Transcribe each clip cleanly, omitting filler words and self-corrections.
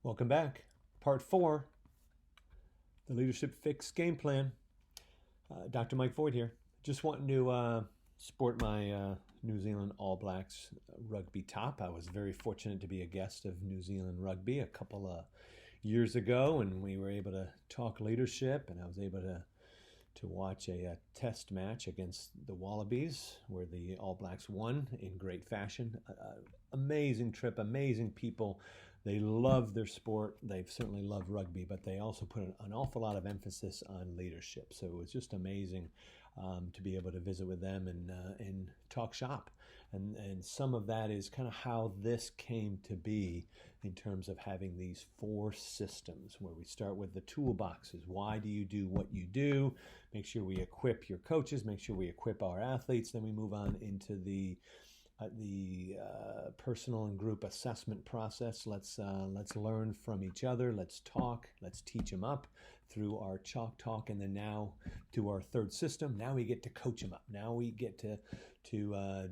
Welcome back. Part 4, the Leadership Fix Game Plan. Dr. Mike Voight here. Just wanting to sport my New Zealand All Blacks rugby top. I was very fortunate to be a guest of New Zealand Rugby a couple of years ago, and we were able to talk leadership, and I was able to watch a test match against the Wallabies where the All Blacks won in great fashion. Amazing trip, amazing people. They love their sport. They've certainly loved rugby, but they also put an awful lot of emphasis on leadership. So it was just amazing to be able to visit with them and talk shop. And some of that is kind of how this came to be in terms of having these 4 systems where we start with the toolboxes. Why do you do what you do? Make sure we equip your coaches, make sure we equip our athletes. Then we move on into the personal and group assessment process. Let's learn from each other. Let's talk. Let's teach them up through our chalk talk, and then now to our 3rd system. Now we get to coach them up. Now we get to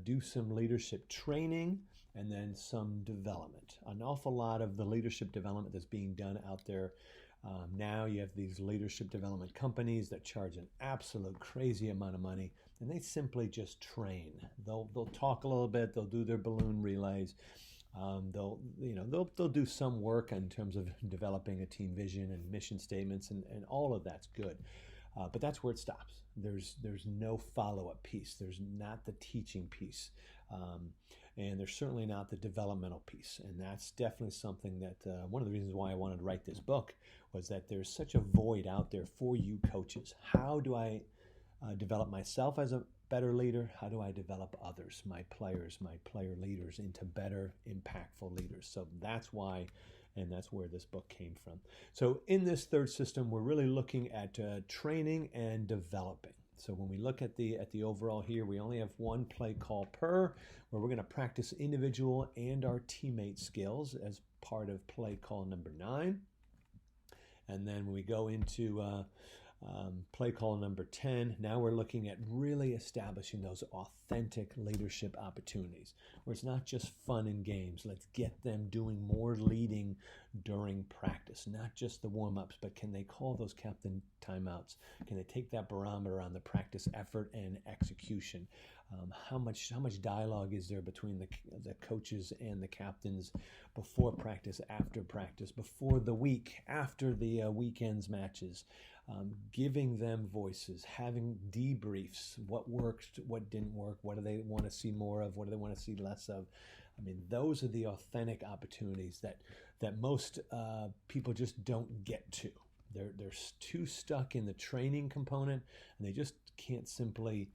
do some leadership training and then some development. An awful lot of the leadership development that's being done out there. Now you have these leadership development companies that charge an absolute crazy amount of money, and they simply just train. They'll talk a little bit. They'll do their balloon relays. They'll do some work in terms of developing a team vision and mission statements, and all of that's good. But that's where it stops. There's no follow-up piece. There's not the teaching piece. And there's certainly not the developmental piece. And that's definitely something that one of the reasons why I wanted to write this book was that there's such a void out there for you coaches. How do I develop myself as a better leader? How do I develop others, my players, my player leaders, into better, impactful leaders? So that's why, and that's where this book came from. So in this 3rd system, we're really looking at training and developing. So when we look at the overall here, we only have 1 play call per, where we're going to practice individual and our teammate skills as part of play call number 9. And then when we go into play call number 10, now we're looking at really establishing those authentic leadership opportunities where it's not just fun and games. Let's get them doing more leading during practice, not just the warm-ups, but can they call those captain timeouts? Can they take that barometer on the practice effort and execution? How much dialogue is there between the coaches and the captains before practice, after practice, before the week, after the weekend's matches? Giving them voices, having debriefs, what worked, what didn't work, what do they want to see more of, what do they want to see less of. I mean, those are the authentic opportunities that most people just don't get to. They're too stuck in the training component, and they just can't simply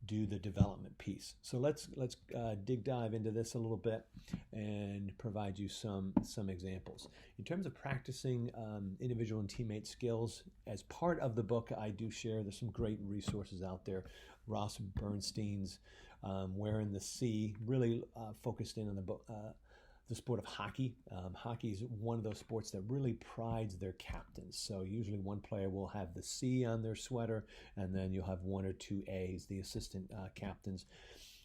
do the development piece. So let's dive into this a little bit and provide you some examples. In terms of practicing individual and teammate skills, as part of the book, I do share there's some great resources out there. Ross Bernstein's Where in the Sea really focused in on the sport of hockey. Hockey is one of those sports that really prides their captains. So usually one player will have the C on their sweater, and then you'll have 1 or 2 A's, the assistant captains.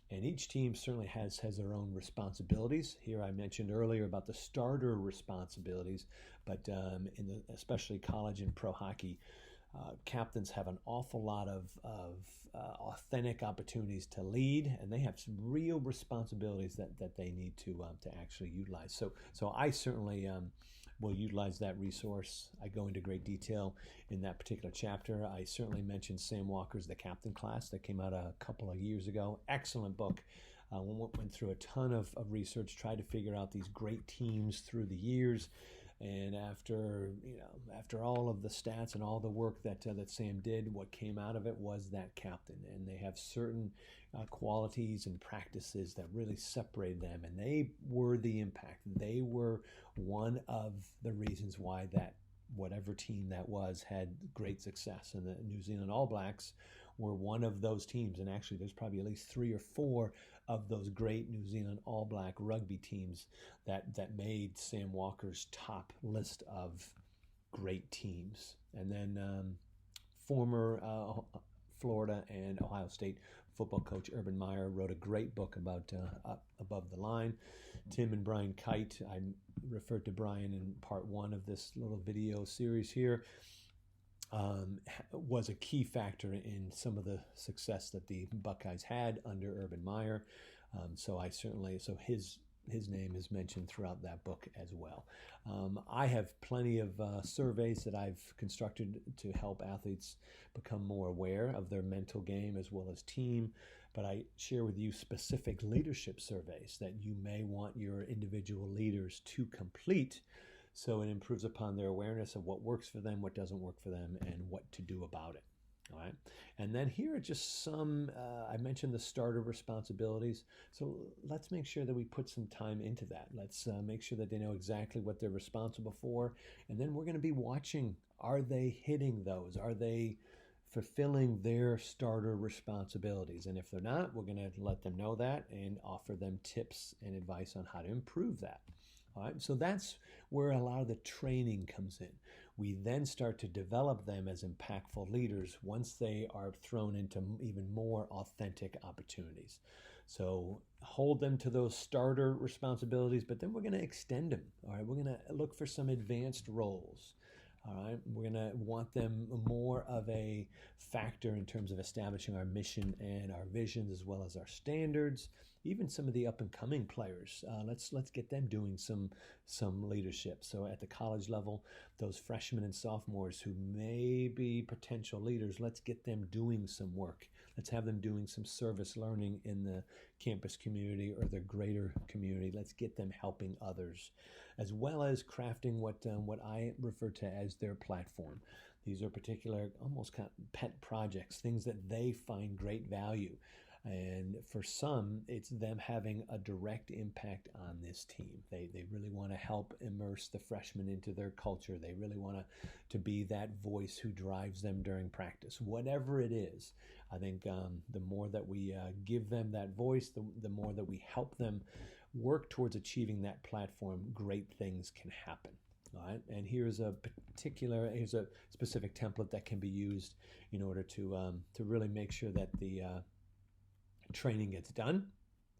And each team certainly has their own responsibilities. Here I mentioned earlier about the starter responsibilities, but especially college and pro hockey, captains have an awful lot of authentic opportunities to lead, and they have some real responsibilities that they need to actually utilize. So I certainly will utilize that resource. I go into great detail in that particular chapter. I certainly mentioned Sam Walker's The Captain Class that came out a couple of years ago. Excellent book. Went through a ton of research, tried to figure out these great teams through the years. And after all of the stats and all the work that Sam did, what came out of it was that captain. And they have certain qualities and practices that really separated them. And they were the impact. They were one of the reasons why that whatever team that was had great success. And the New Zealand All Blacks were one of those teams. And actually, there's probably at least 3 or 4 of those great New Zealand All Black rugby teams that made Sam Walker's top list of great teams. And then former Florida and Ohio State football coach Urban Meyer wrote a great book about Up Above the Line. Tim and Brian Kite, I referred to Brian in part 1 of this little video series here, was a key factor in some of the success that the Buckeyes had under Urban Meyer. So his name is mentioned throughout that book as well. I have plenty of surveys that I've constructed to help athletes become more aware of their mental game as well as team, but I share with you specific leadership surveys that you may want your individual leaders to complete, so it improves upon their awareness of what works for them, what doesn't work for them, and what to do about it. All right. And then here are just some, I mentioned the starter responsibilities. So let's make sure that we put some time into that. Let's make sure that they know exactly what they're responsible for. And then we're going to be watching, are they hitting those? Are they fulfilling their starter responsibilities? And if they're not, we're going to let them know that and offer them tips and advice on how to improve that. All right, so that's where a lot of the training comes in. We then start to develop them as impactful leaders once they are thrown into even more authentic opportunities. So hold them to those starter responsibilities, but then we're going to extend them. All right, we're going to look for some advanced roles. All right, we're going to want them more of a factor in terms of establishing our mission and our visions as well as our standards. Even some of the up-and-coming players, let's get them doing some leadership. So at the college level, those freshmen and sophomores who may be potential leaders, let's get them doing some work. Let's have them doing some service learning in the campus community or the greater community. Let's get them helping others, as well as crafting what I refer to as their platform. These are particular, almost kind of pet projects, things that they find great value. And for some, it's them having a direct impact on this team. They really want to help immerse the freshmen into their culture. They really want to be that voice who drives them during practice. Whatever it is, I think the more that we give them that voice, the more that we help them work towards achieving that platform, great things can happen. All right, and here's a specific template that can be used in order to really make sure that the training gets done,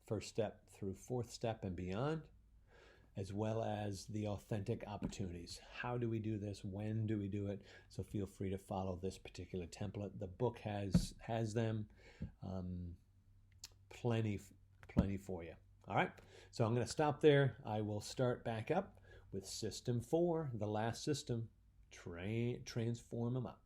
first step through fourth step and beyond, as well as the authentic opportunities. How do we do this? When do we do it? So feel free to follow this particular template. The book has them, plenty for you. All right, so I'm going to stop there. I will start back up with System 4, the last system, transform them up.